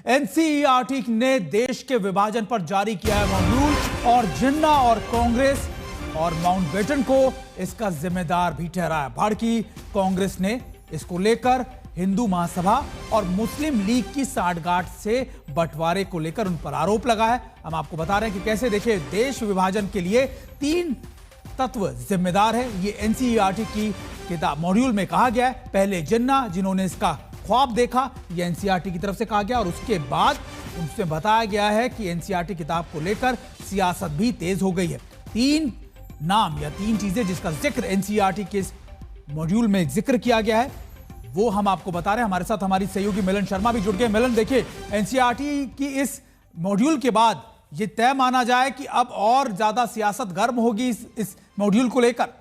NCERT ने देश के विभाजन पर जारी किया है मॉड्यूल और जिन्ना और कांग्रेस और माउंटबेटन को इसका जिम्मेदार भी ठहराया। भारतीय कांग्रेस ने इसको लेकर हिंदू महासभा और मुस्लिम लीग की सांठगांठ से बंटवारे को लेकर उन पर आरोप लगा है। हम आपको बता रहे हैं कि कैसे देखिए देश विभाजन के लिए 3 तत्व जिम्मेदार है। ये एनसीईआरटी की किताब मॉड्यूल में कहा गया है। पहले जिन्ना जिन्होंने इसका ख्वाब देखा, ये एनसीईआरटी की तरफ से कहा गया और उसके बाद उनसे बताया गया है कि एनसीईआरटी किताब को लेकर सियासत भी तेज हो गई है। 3 नाम या 3 चीजें जिसका जिक्र एनसीईआरटी के इस मॉड्यूल में जिक्र किया गया है वो हम आपको बता रहे हैं। हमारे साथ हमारी सहयोगी मिलन शर्मा भी जुड़ गए। मिलन, देखिए एनसीईआरटी की इस मॉड्यूल के बाद ये तय माना जाए कि अब और ज्यादा सियासत गर्म होगी इस मॉड्यूल को लेकर।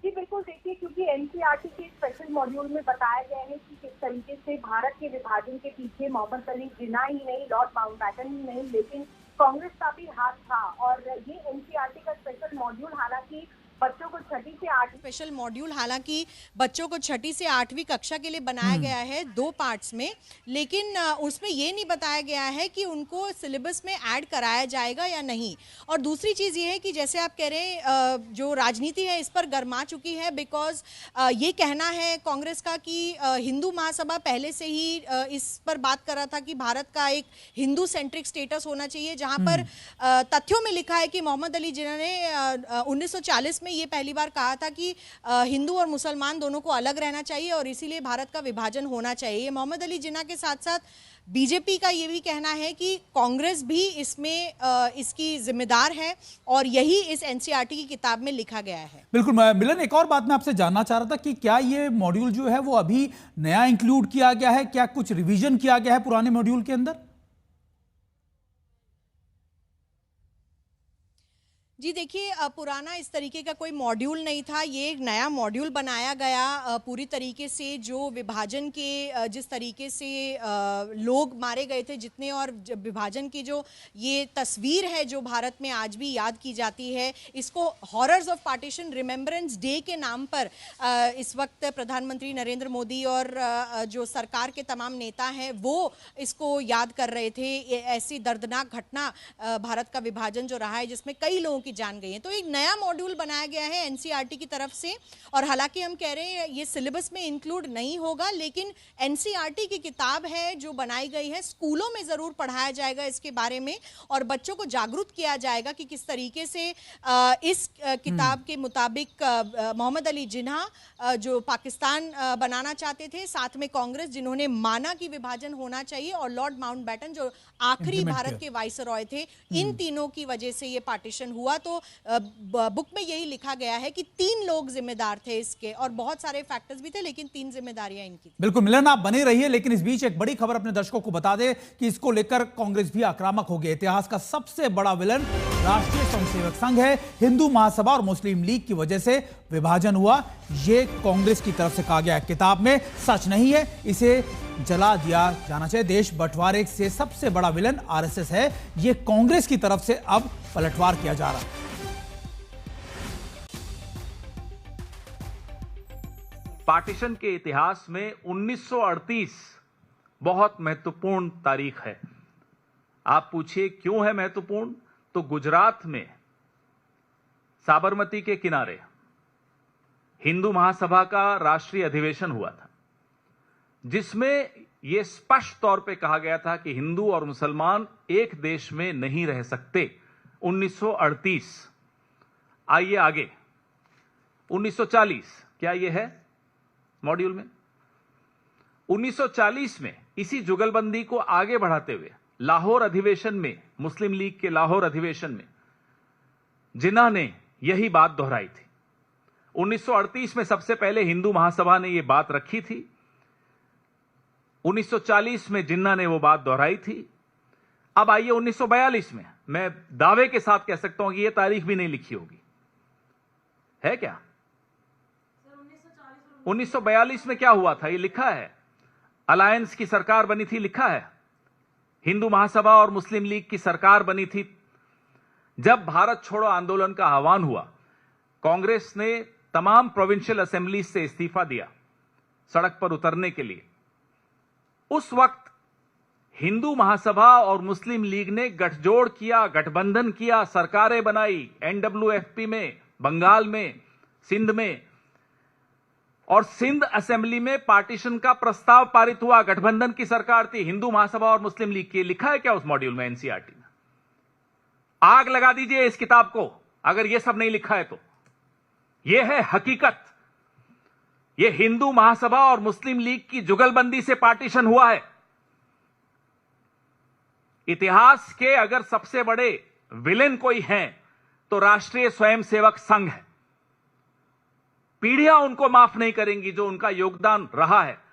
जी बिल्कुल, देखिए क्योंकि एनसीईआरटी के स्पेशल मॉड्यूल में बताया गया है कि किस तरीके से भारत के विभाजन के पीछे मोहम्मद अली जिन्ना ही नहीं, लॉर्ड माउंटबेटन ही नहीं, लेकिन कांग्रेस का भी हाथ था। और ये एनसीईआरटी का स्पेशल मॉड्यूल हालांकि बच्चों को 6वीं से 8वीं स्पेशल मॉड्यूल हालांकि बच्चों को 6वीं से 8वीं कक्षा के लिए बनाया गया है 2 पार्ट्स में, लेकिन उसमें ये नहीं बताया गया है कि उनको सिलेबस में ऐड कराया जाएगा या नहीं। और दूसरी चीज़ ये है कि जैसे आप कह रहे हैं जो राजनीति है इस पर गर्मा चुकी है, बिकॉज ये कहना है कांग्रेस का कि हिंदू महासभा पहले से ही इस पर बात कर रहा था कि भारत का एक हिंदू सेंट्रिक स्टेटस होना चाहिए, जहाँ पर तथ्यों में लिखा है कि मोहम्मद अली जिन्ना ने 1940 में ये पहली बार कहा था कि हिंदू और मुसलमान दोनों को अलग रहना चाहिए और इसीलिए भारत का विभाजन होना चाहिए। मोहम्मद अली जिन्ना के साथ साथ बीजेपी का ये भी कहना है कि कांग्रेस भी इसमें इसकी जिम्मेदार है और यही इस एनसीईआरटी की किताब में लिखा गया है। बिल्कुल मिलन, एक और बात मैं आपसे जानना चाह रहा था कि क्या ये मॉड्यूल जो है वो अभी नया इंक्लूड किया गया है, क्या कुछ रिवीजन किया गया है पुराने मॉड्यूल के अंदर? जी देखिए, पुराना इस तरीके का कोई मॉड्यूल नहीं था, ये एक नया मॉड्यूल बनाया गया पूरी तरीके से। जो विभाजन के जिस तरीके से लोग मारे गए थे जितने, और विभाजन की जो ये तस्वीर है जो भारत में आज भी याद की जाती है, इसको horrors of partition remembrance day के नाम पर इस वक्त प्रधानमंत्री नरेंद्र मोदी और जो सरकार के तमाम नेता हैं वो इसको याद कर रहे थे। ऐसी दर्दनाक घटना भारत का विभाजन जो रहा है जिसमें कई लोगों की जान गई है, तो एक नया मॉड्यूल बनाया गया है एनसीईआरटी की तरफ से। और हालांकि हम कह रहे हैं ये सिलेबस में इंक्लूड नहीं होगा, लेकिन एनसीईआरटी की किताब है जो बनाई गई है, स्कूलों में जरूर पढ़ाया जाएगा इसके बारे में और बच्चों को जागरूक किया जाएगा कि किस तरीके से इस किताब के मुताबिक मोहम्मद अली जिन्ना जो पाकिस्तान बनाना चाहते थे, साथ में कांग्रेस जिन्होंने माना कि विभाजन होना चाहिए, और लॉर्ड माउंटबेटन जो आखिरी भारत के वाइसरॉय थे, इन तीनों की वजह से ये पार्टीशन हुआ। तो बुक में यही लिखा गया है कि 3 लोग जिम्मेदार थे इसके, और बहुत सारे फैक्टर्स भी थे, लेकिन 3 जिम्मेदारियां इनकी। बिल्कुल मिलन, आप बने रहिए, लेकिन इस बीच एक बड़ी खबर अपने दर्शकों को बता दे कि इसको लेकर कांग्रेस भी आक्रामक हो गई। इतिहास का सबसे बड़ा विलन राष्ट्रीय स्वयंसेवक संघ है। हिंदू महासभा और मुस्लिम लीग की वजह से विभाजन हुआ, ये कांग्रेस की तरफ से कहा गया है किताब में। सच नहीं है, इसे जला दिया जाना चाहिए। देश बंटवारे से सबसे बड़ा विलन आरएसएस है, यह कांग्रेस की तरफ से अब पलटवार किया जा रहा है। पार्टीशन के इतिहास में 1938 बहुत महत्वपूर्ण तारीख है। आप पूछिए क्यों है महत्वपूर्ण, तो गुजरात में साबरमती के किनारे हिंदू महासभा का राष्ट्रीय अधिवेशन हुआ था, जिसमें यह स्पष्ट तौर पे कहा गया था कि हिंदू और मुसलमान एक देश में नहीं रह सकते। 1938। आइए आगे 1940, क्या यह है मॉड्यूल में? 1940 में इसी जुगलबंदी को आगे बढ़ाते हुए लाहौर अधिवेशन में, मुस्लिम लीग के लाहौर अधिवेशन में जिन्ना ने यही बात दोहराई थी। 1938 में सबसे पहले हिंदू महासभा ने यह बात रखी थी, 1940 में जिन्ना ने वो बात दोहराई थी। अब आइए 1942 में, मैं दावे के साथ कह सकता हूं कि यह तारीख भी नहीं लिखी होगी, है क्या? 1942 में क्या हुआ था ये लिखा है, अलायंस की सरकार बनी थी, लिखा है। हिंदू महासभा और मुस्लिम लीग की सरकार बनी थी। जब भारत छोड़ो आंदोलन का आह्वान हुआ, कांग्रेस ने तमाम प्रोविंशियल असेंबलीज से इस्तीफा दिया सड़क पर उतरने के लिए। उस वक्त हिंदू महासभा और मुस्लिम लीग ने गठजोड़ किया, गठबंधन किया, सरकारें बनाई एनडब्ल्यूएफपी में, बंगाल में, सिंध में, और सिंध असेंबली में पार्टीशन का प्रस्ताव पारित हुआ। गठबंधन की सरकार थी, हिंदू महासभा और मुस्लिम लीग की। लिखा है क्या उस मॉड्यूल में एनसीईआरटी में? आग लगा दीजिए इस किताब को अगर यह सब नहीं लिखा है तो। यह है हकीकत। यह हिंदू महासभा और मुस्लिम लीग की जुगलबंदी से पार्टीशन हुआ है। इतिहास के अगर सबसे बड़े विलेन कोई हैं तो राष्ट्रीय स्वयंसेवक संघ है। पीढ़ियां उनको माफ नहीं करेंगी जो उनका योगदान रहा है।